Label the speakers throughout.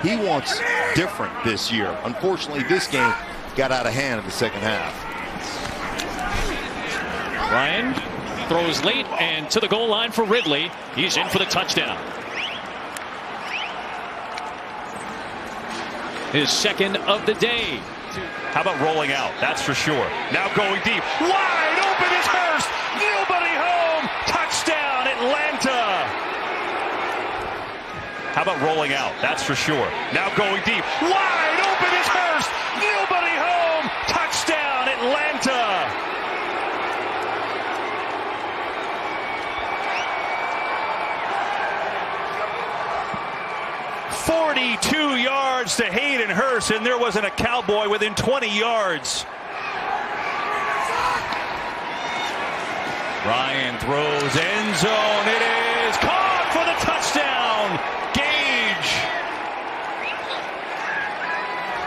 Speaker 1: he wants different this year. Unfortunately, this game got out of hand in the second half.
Speaker 2: Ryan throws late and to the goal line for Ridley. He's in for the touchdown. His second of the day.
Speaker 3: How about rolling out? That's for sure. Now going deep. Wide open is Hurst. Nobody home. Touchdown, Atlanta. How about rolling out? That's for sure. Now going deep. Wide open is Hurst. Nobody home. Touchdown, Atlanta. "42 yards to Hayden Hurst, and there wasn't a Cowboy within 20 yards. Ryan throws end zone. It is caught for the touchdown. Gage.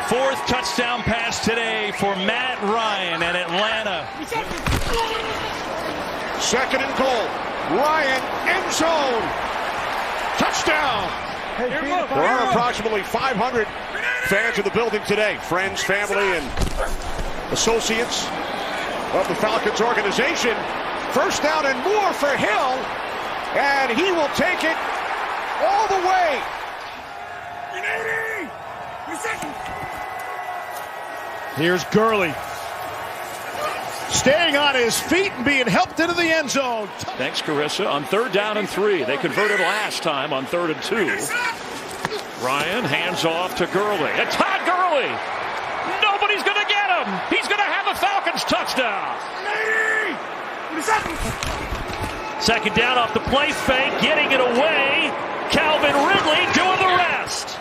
Speaker 3: Fourth touchdown pass today for Matt Ryan and Atlanta.
Speaker 4: Second and goal. Ryan, end zone. Touchdown. There are approximately 500 fans in the building today. Friends, family, and associates of the Falcons organization. First down and more for Hill. And he will take it all the way. Here's Gurley. Staying on his feet and being helped into the end zone.
Speaker 2: Thanks, Carissa. On 3rd down and 3. They converted last time on 3rd and 2. Ryan hands off to Gurley. And Todd Gurley. Nobody's going to get him. He's going to have a Falcons touchdown. Second down off the play fake. Getting it away. Calvin Ridley doing the rest.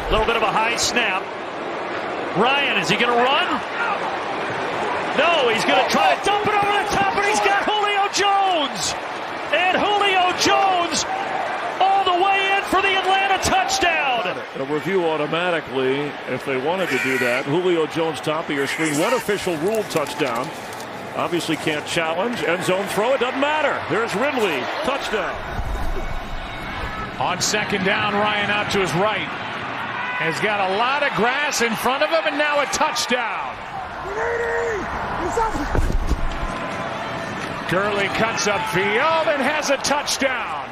Speaker 2: A little bit of a high snap. Ryan, is he going to run? No, he's going to try to dump it over the top, and he's got Julio Jones. And Julio Jones all the way in for the Atlanta touchdown.
Speaker 5: A review automatically if they wanted to do that. Julio Jones, top of your screen. One official ruled touchdown. Obviously can't challenge. End zone throw, it doesn't matter. There's Ridley. Touchdown.
Speaker 6: On second down, Ryan out to his right. Has got a lot of grass in front of him, and now a touchdown. Gurley cuts upfield and has a touchdown.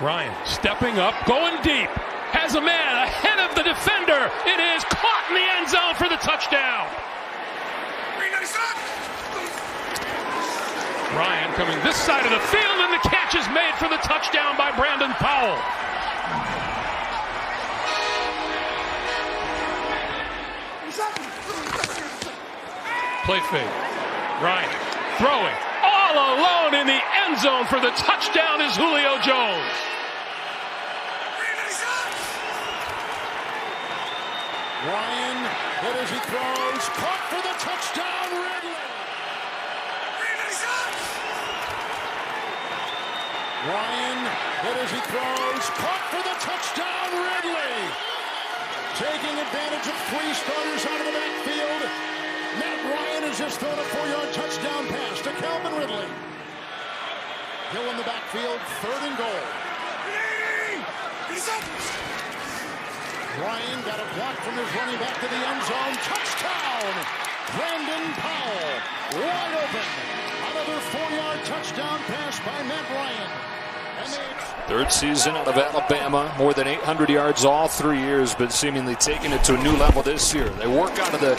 Speaker 7: Ryan stepping up, going deep. Has a man ahead of the defender. It is caught in the end zone for the touchdown. Ryan coming this side of the field, and the catch is made for the touchdown by Brandon Powell. Play fake. Ryan throwing all alone in the end zone for the touchdown is Julio Jones.
Speaker 4: Ryan, hit as he throws, caught for the touchdown, Ridley. Ryan, hit as he throws, caught for the touchdown, Ridley. Taking advantage of 3 starters out of the backfield. Matt Ryan has just thrown a 4-yard touchdown pass to Calvin Ridley. Hill in the backfield, 3rd and goal. Ryan got a block from his running back to the end zone. Touchdown! Brandon Powell, wide open. Another 4-yard touchdown pass by Matt Ryan.
Speaker 8: Third season out of Alabama, more than 800 yards all 3 years, but seemingly taking it to a new level this year. They work out of the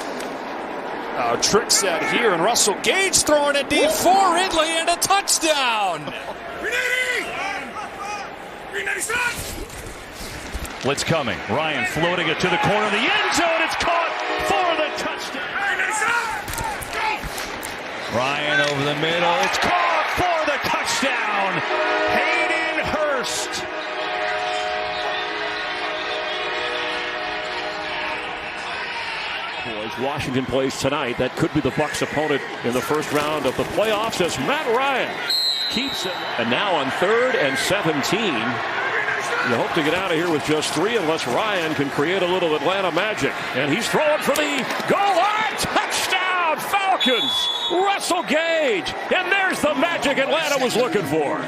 Speaker 8: trick set here, and Russell Gage throwing it deep for Ridley and a touchdown.
Speaker 3: Blitz coming. Ryan floating it to the corner of the end zone. It's caught for the touchdown. Ryan over the middle. It's caught for the touchdown. Hayden Hurst.
Speaker 5: Washington plays tonight. That could be the Bucs' opponent in the first round of the playoffs as Matt Ryan keeps it. And now on 3rd and 17. You hope to get out of here with just 3 unless Ryan can create a little Atlanta magic. And he's throwing for the goal line. Touchdown, Falcons! Falcons, Russell Gage, and there's the magic Atlanta was looking for.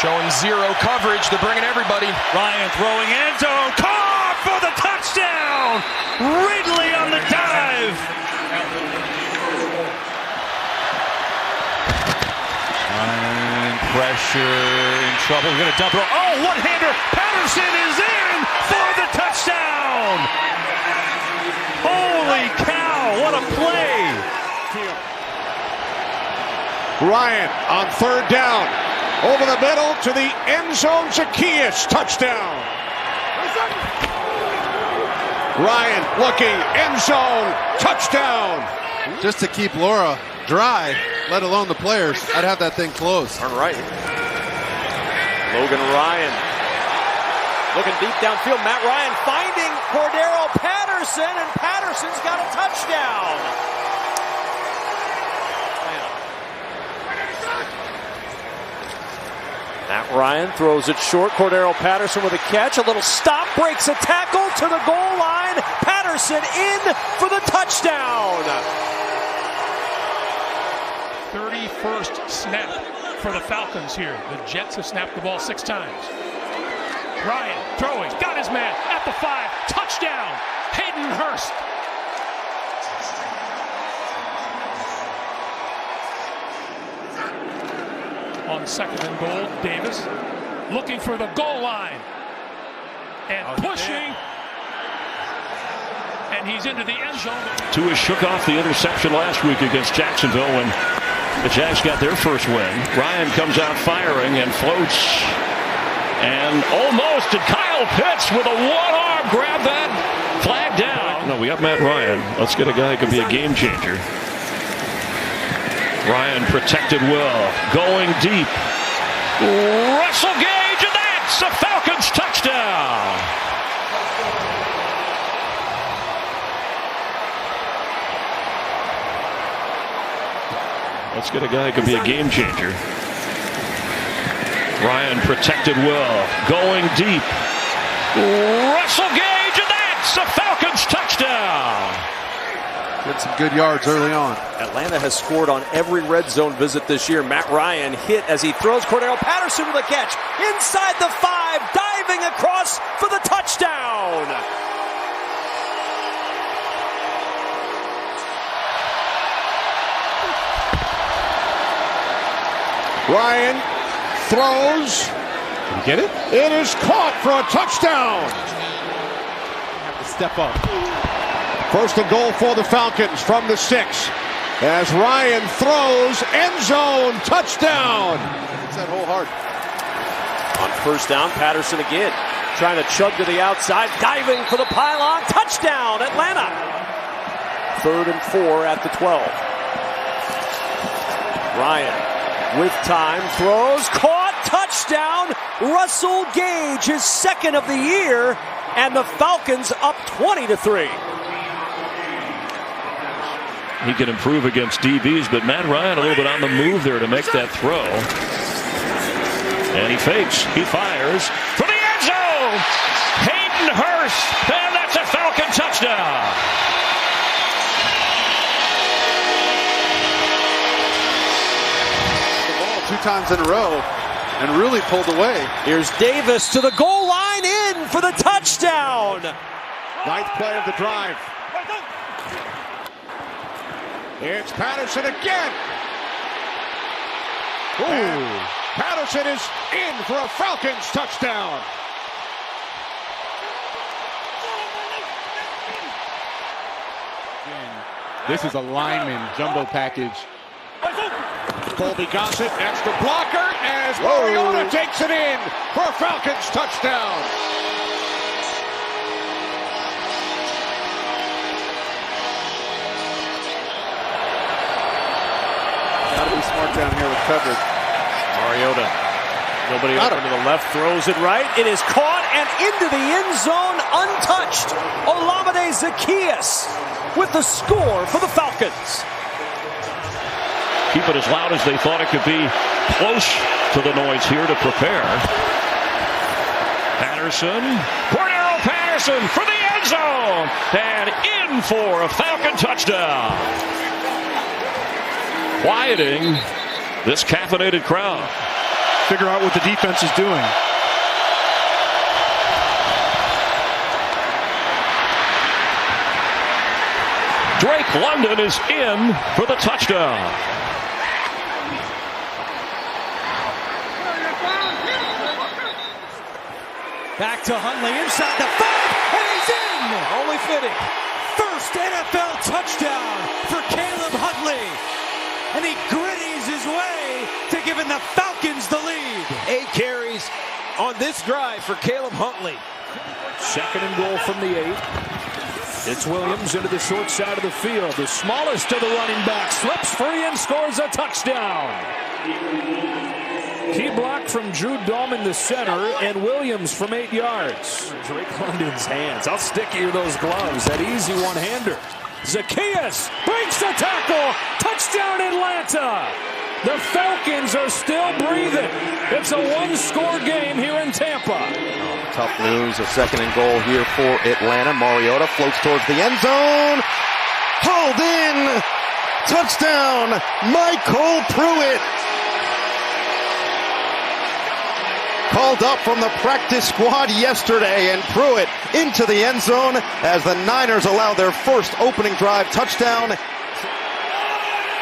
Speaker 9: Showing zero coverage. They're bringing everybody.
Speaker 2: Ryan throwing end zone. Caught for the touchdown. Ridley on the dive.
Speaker 6: Ryan, pressure, in trouble. Going to dump it.
Speaker 2: Oh, one-hander. Patterson is in for the touchdown. Holy cow, what a play.
Speaker 4: Ryan on third down. Over the middle to the end zone. Zacchaeus, touchdown. Ryan looking, end zone, touchdown.
Speaker 10: Just to keep Laura dry, let alone the players, I'd have that thing closed.
Speaker 11: Turn right. Logan Ryan looking deep downfield. Matt Ryan finding Cordero Patterson, and Patterson's got a touchdown. Matt Ryan throws it short. Cordero Patterson with a catch. A little stop, breaks a tackle to the goal line. Patterson in for the touchdown.
Speaker 6: 31st snap for the Falcons here. The Jets have snapped the ball 6 times. Ryan throwing, got his man at the 5. Touchdown, Hayden Hurst. On second and goal, Davis looking for the goal line and pushing, and he's into the end zone.
Speaker 5: Tua shook off the interception last week against Jacksonville when the Jags got their first win. Ryan comes out firing and floats, and almost did Kyle Pitts with a one-arm grab that flag down. No, we got Matt Ryan. Let's get a guy who can be a game changer. Ryan protected well, going deep. Russell Gage, and that's a Falcons touchdown. Let's get a guy who can be a game changer. Ryan protected well, going deep. Russell Gage, and that's a Falcons touchdown.
Speaker 10: Get some good yards early on.
Speaker 11: Atlanta has scored on every red zone visit this year. Matt Ryan hit as he throws. Cordero Patterson with a catch inside the 5, diving across for the touchdown.
Speaker 4: Ryan throws.
Speaker 10: Did you get it?
Speaker 4: It is caught for a touchdown.
Speaker 10: Have to step up.
Speaker 4: First and goal for the Falcons from the 6. As Ryan throws, end zone, touchdown.
Speaker 10: It's that whole hard.
Speaker 11: On first down, Patterson again, trying to chug to the outside, diving for the pylon, touchdown, Atlanta. 3rd and 4 at the 12. Ryan with time, throws, caught, touchdown. Russell Gage, his 2nd of the year, and the Falcons up 20-3.
Speaker 5: He can improve against DBs, but Matt Ryan a little bit on the move there to make that throw. And he fakes, he fires for the end zone. Hayden Hurst, and that's a Falcon touchdown.
Speaker 10: The ball 2 times in a row and really pulled away.
Speaker 11: Here's Davis to the goal line, in for the touchdown.
Speaker 4: 9th play of the drive. It's Patterson again. Ooh. Patterson is in for a Falcons touchdown.
Speaker 10: This is a lineman jumbo package.
Speaker 4: Colby Gossett, extra blocker as Mariota takes it in for a Falcons touchdown.
Speaker 10: Gotta be smart down here with coverage.
Speaker 11: Mariota, nobody open to the left, throws it right. It is caught and into the end zone, untouched. Olamide Zacchaeus with the score for the Falcons.
Speaker 5: Keep it as loud as they thought it could be. Close to the noise here to prepare. Patterson, Cordero Patterson for the end zone and in for a Falcon touchdown. Quieting this caffeinated crowd.
Speaker 12: Figure out what the defense is doing.
Speaker 5: Drake London is in for the touchdown.
Speaker 11: Back to Huntley inside the 5, and he's in! Only fitting. First NFL touchdown for Caleb Huntley. And he gritties his way to giving the Falcons the lead.
Speaker 13: 8 carries on this drive for Caleb Huntley.
Speaker 11: Second and goal from the 8. It's Williams into the short side of the field. The smallest of the running backs slips free and scores a touchdown. Key block from Drew Dahlman, the center, and Williams from 8 yards. Drake London's hands. How sticky are those gloves? That easy one-hander. Zacchaeus breaks the tackle. Touchdown Atlanta. The Falcons are still breathing. It's a one-score game here in Tampa.
Speaker 14: Tough news. A second and goal here for Atlanta. Mariota floats towards the end zone. Hauled in. Touchdown. Michael Pruitt. Called up from the practice squad yesterday, and Pruitt into the end zone as the Niners allow their first opening drive touchdown.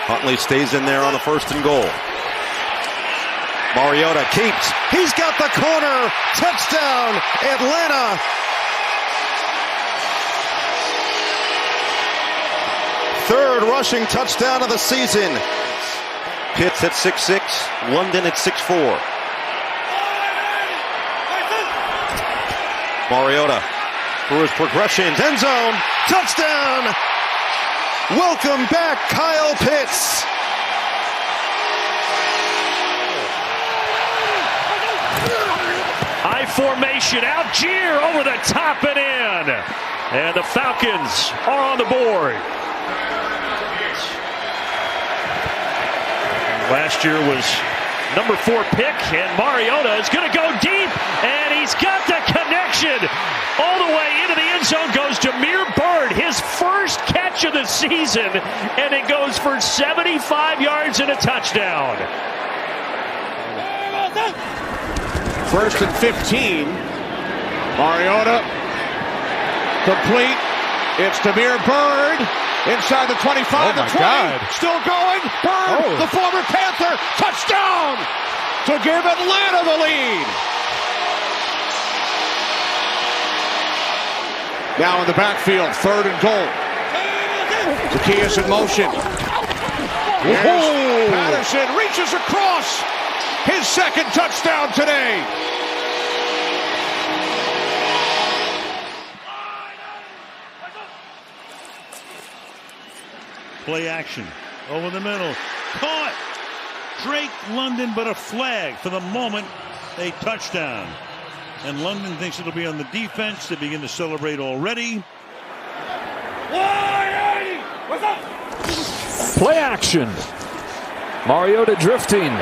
Speaker 14: Huntley stays in there on the first and goal. Mariota keeps. He's got the corner. Touchdown, Atlanta. Third rushing touchdown of the season. Pitts at 6'6", London at 6'4". Mariota for his progressions, end zone, touchdown! Welcome back, Kyle Pitts.
Speaker 2: High formation, Algier over the top and in. And the Falcons are on the board. Last year was number 4 pick, and Mariota is going to go deep, and he's got the connection. All the way into the end zone goes Jameer Byrd, his first catch of the season, and it goes for 75 yards and a touchdown.
Speaker 4: First and 15. Mariota complete. It's Jameer Byrd inside the 25, the 20.
Speaker 12: God.
Speaker 4: Still going. Byrd, the former Panther, touchdown to give Atlanta the lead. Now in the backfield, third and goal. Zacchaeus in motion. Here's Patterson, reaches across. His second touchdown today.
Speaker 15: Play action over the middle. Caught. Drake London, but a flag for the moment. A touchdown. And London thinks it'll be on the defense. They begin to celebrate already.
Speaker 11: Play action. Mariota drifting.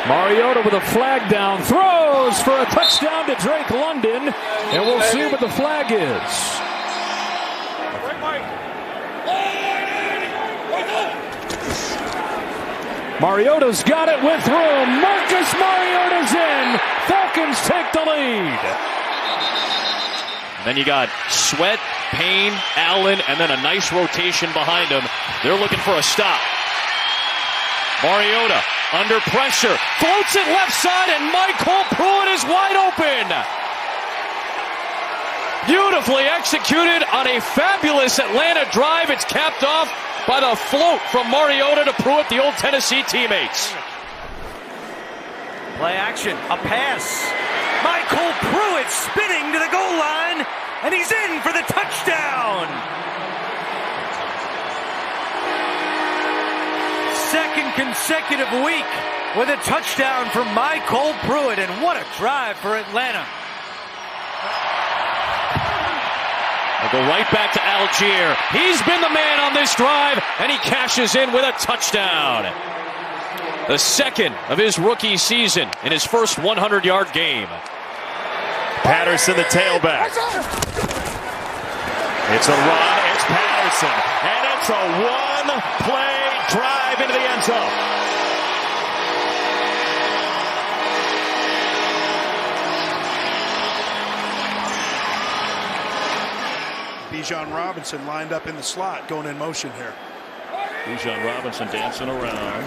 Speaker 11: Mariota with a flag down. Throws for a touchdown to Drake London. And we'll see what the flag is. Mariota's got it with room. Marcus Mariota's in. Falcons take the lead.
Speaker 5: Then you got Sweat, Payne, Allen, and then a nice rotation behind him. They're looking for a stop. Mariota under pressure. Floats it left side, and Michael Pruitt is wide open. Beautifully executed on a fabulous Atlanta drive. It's capped off by the float from Mariota to Pruitt, the old Tennessee teammates.
Speaker 11: Play action, a pass. Michael Pruitt spinning to the goal line, and he's in for the touchdown. Second consecutive week with a touchdown for Michael Pruitt, and what a drive for Atlanta.
Speaker 5: They'll go right back to Algier. He's been the man on this drive, and he cashes in with a touchdown. The second of his rookie season in his first 100-yard game. Patterson, the tailback.
Speaker 3: It's a run. It's Patterson. And it's a one-play drive into the end zone.
Speaker 12: Bijan Robinson lined up in the slot, going in motion here.
Speaker 5: Bijan Robinson dancing around.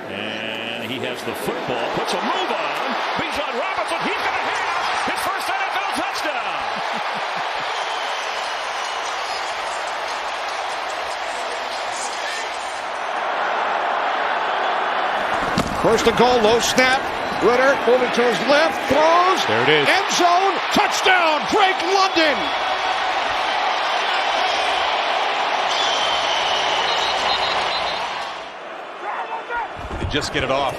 Speaker 5: And he has the football. Puts a move on. Bijan Robinson, he's going to have his first NFL touchdown.
Speaker 4: First and goal, low snap. Ritter moving to his left, throws.
Speaker 3: There it is.
Speaker 4: End zone, touchdown, Drake London.
Speaker 3: Just get it off.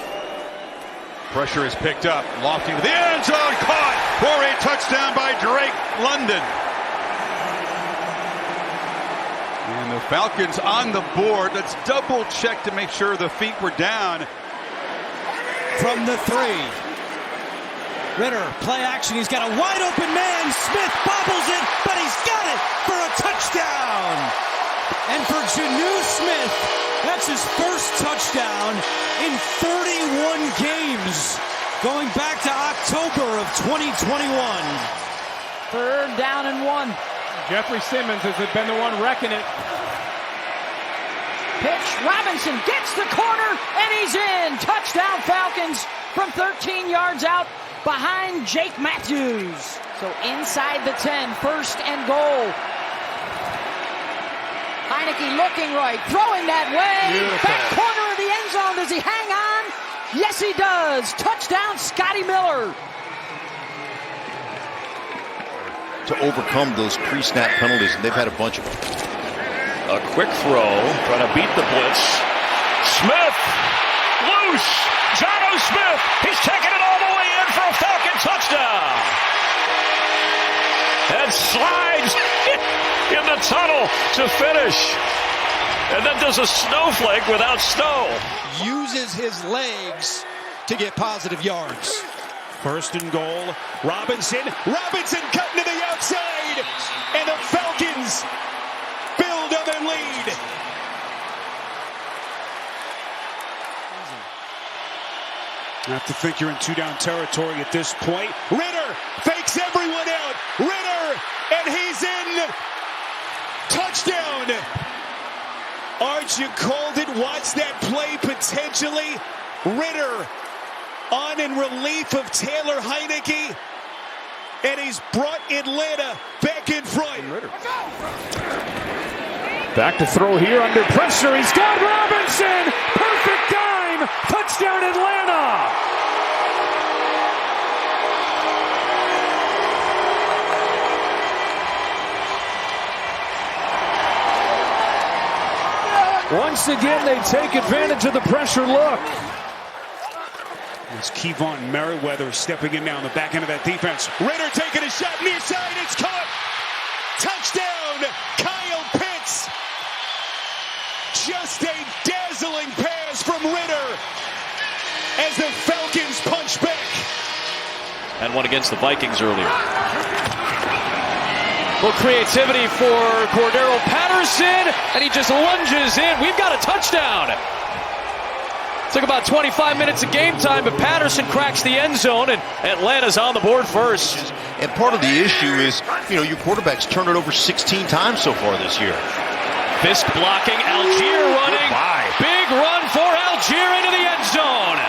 Speaker 3: Pressure is picked up. Lofting to the end zone. Caught for a touchdown by Drake London. And the Falcons on the board. Let's double check to make sure the feet were down.
Speaker 11: From the 3. Ritter, play action. He's got a wide open man. Smith bobbles it, but he's got it for a touchdown. And for Jonnu Smith, that's his first touchdown in 31 games, going back to October of 2021.
Speaker 16: 3rd down and 1.
Speaker 17: Jeffrey Simmons has been the one wrecking it.
Speaker 16: Pitch, Robinson gets the corner, and he's in. Touchdown Falcons from 13 yards out behind Jake Matthews. So inside the 10, 1st and goal. Heineke looking right, throwing that way.
Speaker 6: Beautiful.
Speaker 16: Back corner of the end zone. Does he hang on? Yes, he does. Touchdown, Scotty Miller.
Speaker 1: To overcome those pre-snap penalties, and they've had a bunch of them.
Speaker 5: A quick throw, trying to beat the blitz. Smith, loose. Jonnu Smith, he's taking it all the way in for a Falcon touchdown. And slides in the tunnel to finish. And then does a snowflake without snow.
Speaker 11: Uses his legs to get positive yards. 1st and goal. Robinson cutting to the outside. And the Falcons build on their lead.
Speaker 12: You have to think you're in 2-down territory at this point. Ritter fakes everyone out. Ritter, and he's in. Touchdown.
Speaker 11: Arch, you called it. Watch that play potentially. Ritter on in relief of Taylor Heineke. And he's brought Atlanta back in front.
Speaker 17: Back to throw here under pressure. He's got Robinson. Perfect dime. Touchdown Atlanta. Once again, they take advantage of the pressure look.
Speaker 12: It's Kevon Merriweather stepping in now on the back end of that defense.
Speaker 11: Ritter taking a shot near side. It's caught. Touchdown, Kyle Pitts. Just a dazzling pass from Ritter as the Falcons punch back.
Speaker 2: And one against the Vikings earlier. Little creativity for Cordero Patterson, and he just lunges in. We've got a touchdown. Took about 25 minutes of game time, but Patterson cracks the end zone, and Atlanta's on the board first.
Speaker 1: And part of the issue is, your quarterback's turned it over 16 times so far this year.
Speaker 2: Fisk blocking, Algier running.
Speaker 1: Goodbye.
Speaker 2: Big run for Algier into the end zone.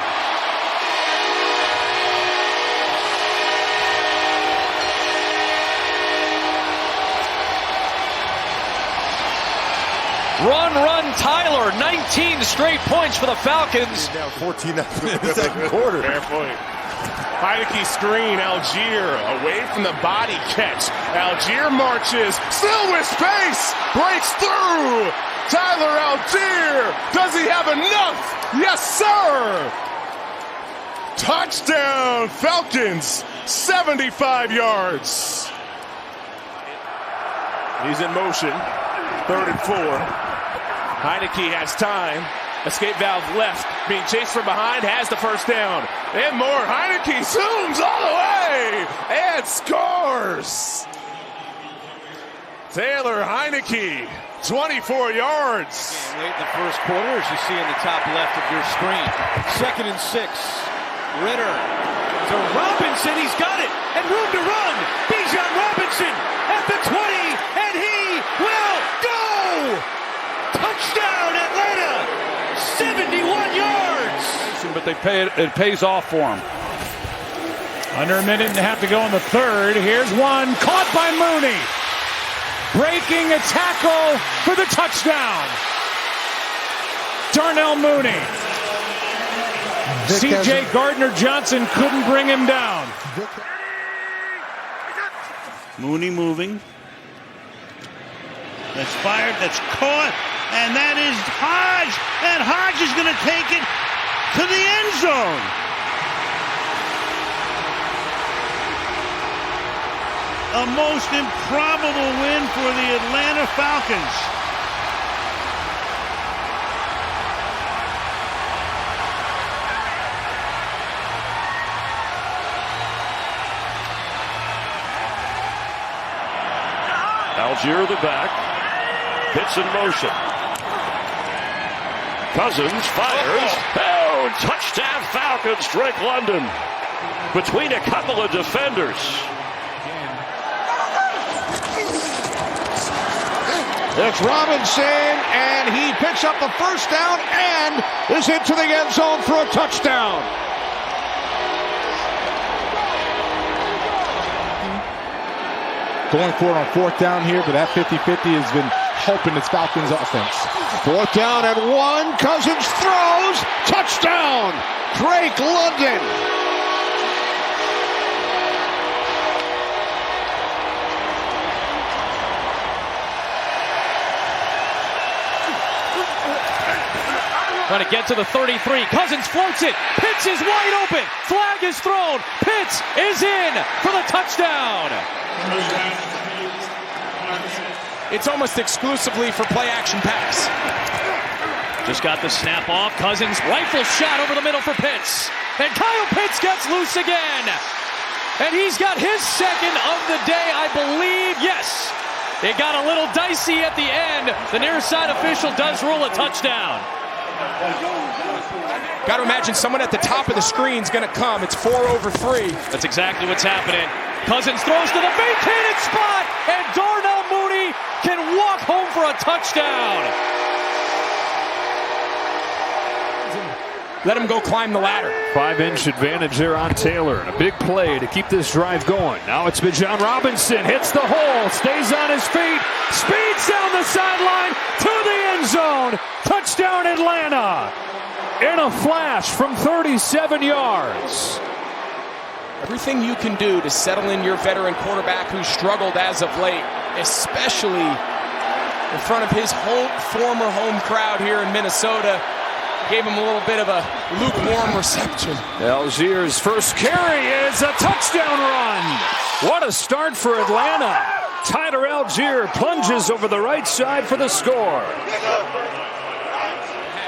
Speaker 2: Run, Tyler. 19 straight points for the Falcons.
Speaker 1: Down 14 after the second quarter.
Speaker 3: Fair point. Heineke screen, Algier away from the body catch. Algier marches, still with space, breaks through. Tyler Algier, does he have enough? Yes, sir. Touchdown, Falcons, 75 yards. He's in motion, 3rd and 4. Heineke has time. Escape valve left. Being chased from behind. Has the first down. And more. Heineke zooms all the way. And scores. Taylor Heineke, 24 yards.
Speaker 11: Late in the first quarter, as you see in the top left of your screen. 2nd and 6. Ritter to Robinson. He's got it. And room to run. Bijan Robinson at the 20. And he will go. Touchdown, Atlanta. 71 yards.
Speaker 17: But it pays off for him. Under a minute and a half to go in the third. Here's one. Caught by Mooney. Breaking a tackle for the touchdown. Darnell Mooney. C.J. Gardner-Johnson couldn't bring him down.
Speaker 15: Mooney moving. That's fired. That's caught. And that is Hodge. And Hodge is going to take it to the end zone. A most improbable win for the Atlanta Falcons.
Speaker 5: Algier the back. Hits in motion. Cousins fires. Oh, touchdown Falcons. Drake London between a couple of defenders.
Speaker 4: It's Robinson, and he picks up the first down and is into the end zone for a touchdown.
Speaker 18: Going for it on 4th down here, but that 50-50 has been helping its Falcons offense.
Speaker 4: 4th down and 1. Cousins throws. Touchdown. Drake London.
Speaker 11: Trying to get to the 33. Cousins floats it. Pitts is wide open. Flag is thrown. Pitts is in for the touchdown.
Speaker 9: It's almost exclusively for play action pass.
Speaker 11: Just got the snap off. Cousins rifle shot over the middle for Pitts. And Kyle Pitts gets loose again. And he's got his second of the day, I believe. Yes. It got a little dicey at the end. The near side official does rule a touchdown.
Speaker 9: Got to imagine someone at the top of the screen is going to come. It's 4 over 3.
Speaker 11: That's exactly what's happening. Cousins throws to the vacated spot, and Darnell Mooney can walk home for a touchdown.
Speaker 9: Let him go climb the ladder.
Speaker 5: 5-inch advantage there on Taylor. And a big play to keep this drive going. Now it's Bijan Robinson. Hits the hole. Stays on his feet. Speeds down the sideline to the end zone. Touchdown Atlanta. In a flash from 37 yards.
Speaker 9: Everything you can do to settle in your veteran quarterback who struggled as of late, especially in front of his former home crowd here in Minnesota. Gave him a little bit of a lukewarm reception.
Speaker 5: Algier's first carry is a touchdown run. What a start for Atlanta. Tyler Algier plunges over the right side for the score.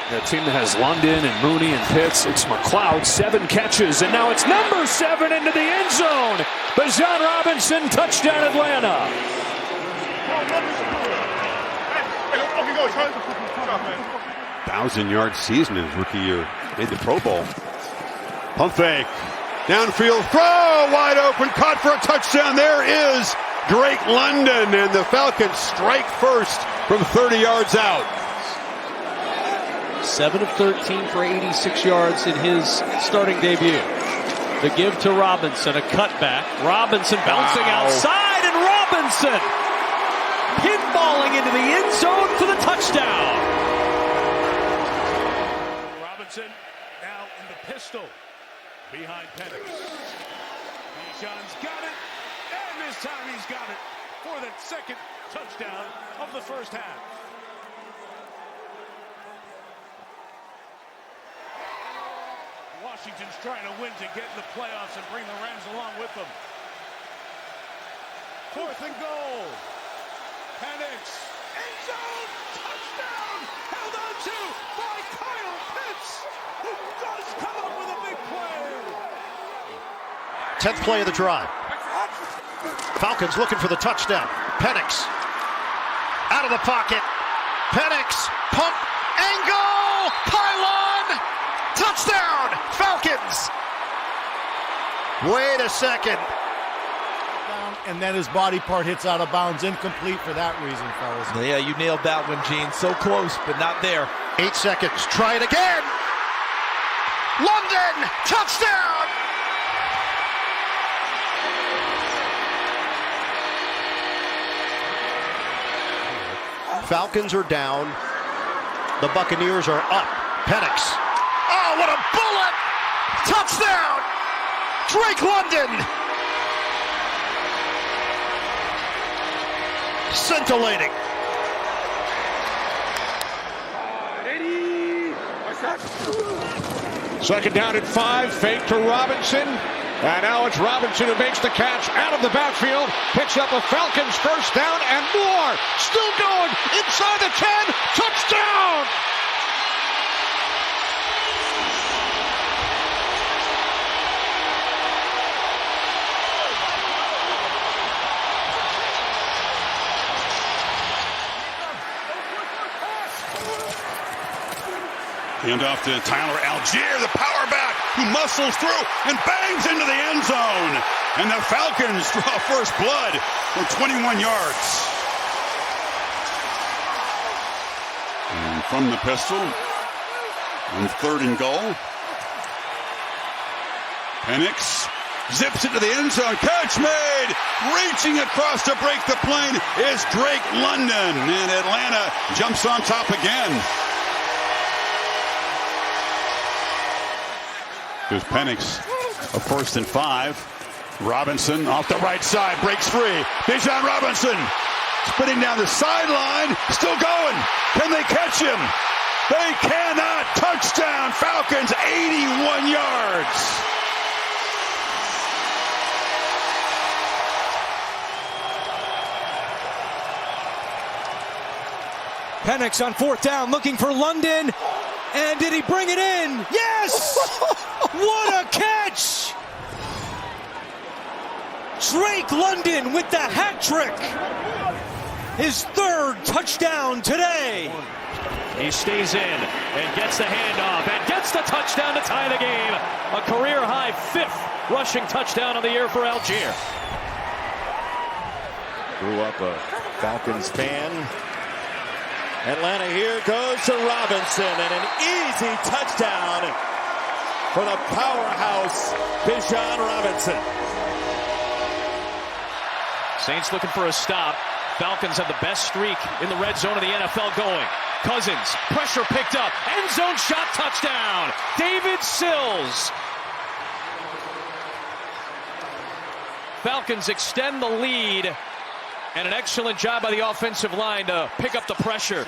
Speaker 5: The team that has London and Mooney and Pitts. It's McLeod, 7 catches, and now it's number 7 into the end zone. Bijan Robinson, touchdown Atlanta.
Speaker 4: 1,000-yard season in his rookie year. Made the Pro Bowl. Pump fake. Downfield throw. Wide open. Caught for a touchdown. There is Drake London. And the Falcons strike first from 30 yards out.
Speaker 11: 7 of 13 for 86 yards in his starting debut. The give to Robinson. A cutback. Robinson bouncing outside. And Robinson pinballing into the end zone for the touchdown.
Speaker 17: Now in the pistol behind Penix. Bijan's got it, and this time he's got it for the second touchdown of the first half. Washington's trying to win to get in the playoffs and bring the Rams along with them. 4th and goal. Penix. End zone. Touchdown. Held on to by Kyle Pitts, who does come up with a big play.
Speaker 19: 10th play of the drive. Falcons looking for the touchdown. Penix
Speaker 2: out of the pocket. Penix, pump, angle, pylon, touchdown, Falcons. Wait a second.
Speaker 19: And then his body part hits out of bounds, incomplete for that reason, fellas.
Speaker 13: Yeah, you nailed that one, Gene. So close, but not there.
Speaker 2: 8 seconds. Try it again. London, touchdown. Falcons are down. The Buccaneers are up. Penix. Oh, what a bullet! Touchdown! Drake London! Scintillating.
Speaker 4: Second down at 5, fake to Robinson. And now it's Robinson who makes the catch out of the backfield. Picks up a Falcons first down and more. Still going inside the 10. Touchdown!
Speaker 12: Hand off to Tyler Algier, the power back, who muscles through and bangs into the end zone. And the Falcons draw first blood from 21 yards. And from the pistol, on 3rd and goal, Penix zips into the end zone. Catch made! Reaching across to break the plane is Drake London. And Atlanta jumps on top again. Here's Penix, a 1st and 5. Robinson off the right side, breaks free. Bijan Robinson spinning down the sideline, still going. Can they catch him? They cannot. Touchdown, Falcons, 81 yards.
Speaker 11: Penix on 4th down, looking for London. And did he bring it in? Yes! What a catch! Drake London with the hat trick. His 3rd touchdown today.
Speaker 2: He stays in and gets the handoff and gets the touchdown to tie the game. A career-high 5th rushing touchdown of the year for Algier.
Speaker 14: Grew up a Falcons fan. Atlanta here goes to Robinson, and an easy touchdown for the powerhouse, Bijan Robinson.
Speaker 2: Saints looking for a stop. Falcons have the best streak in the red zone of the NFL going. Cousins, pressure picked up, end zone shot, touchdown. David Sills. Falcons extend the lead. And an excellent job by the offensive line to pick up the pressure.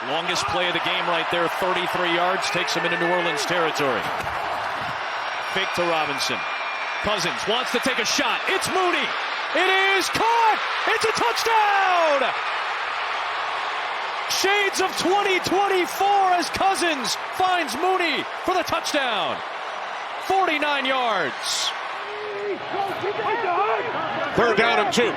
Speaker 2: Longest play of the game right there, 33 yards, takes him into New Orleans territory. Fake to Robinson. Cousins wants to take a shot. It's Mooney. It is caught. It's a touchdown. Shades of 2024 as Cousins finds Mooney for the touchdown. 49 yards.
Speaker 4: 3rd down and 2.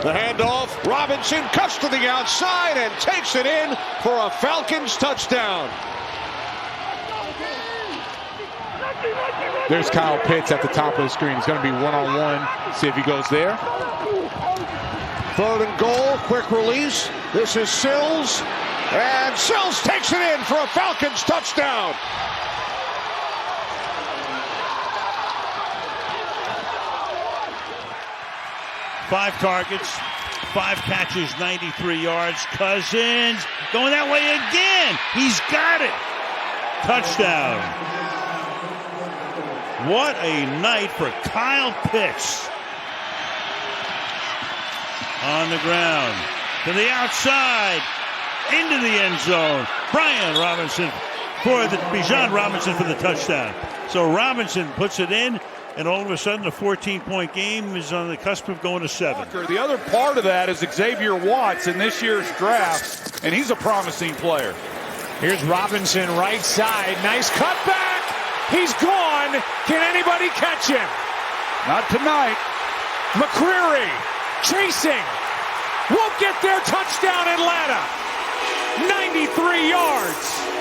Speaker 4: The handoff, Robinson cuts to the outside and takes it in for a Falcons touchdown.
Speaker 18: There's Kyle Pitts at the top of the screen. He's going to be one-on-one. See if he goes there.
Speaker 4: 3rd and goal, quick release. This is Sills, and Sills takes it in for a Falcons touchdown.
Speaker 15: Five targets, 5 catches, 93 yards. Cousins going that way again. He's got it. Touchdown. What a night for Kyle Pitts. On the ground, to the outside, into the end zone. Bijan Robinson for the touchdown. So Robinson puts it in. And all of a sudden, a 14-point game is on the cusp of going to 7.
Speaker 20: The other part of that is Xavier Watts in this year's draft, and he's a promising player.
Speaker 11: Here's Robinson, right side. Nice cutback. He's gone. Can anybody catch him?
Speaker 20: Not tonight.
Speaker 11: McCreary chasing.
Speaker 6: Won't get there. Touchdown, Atlanta. 93 yards.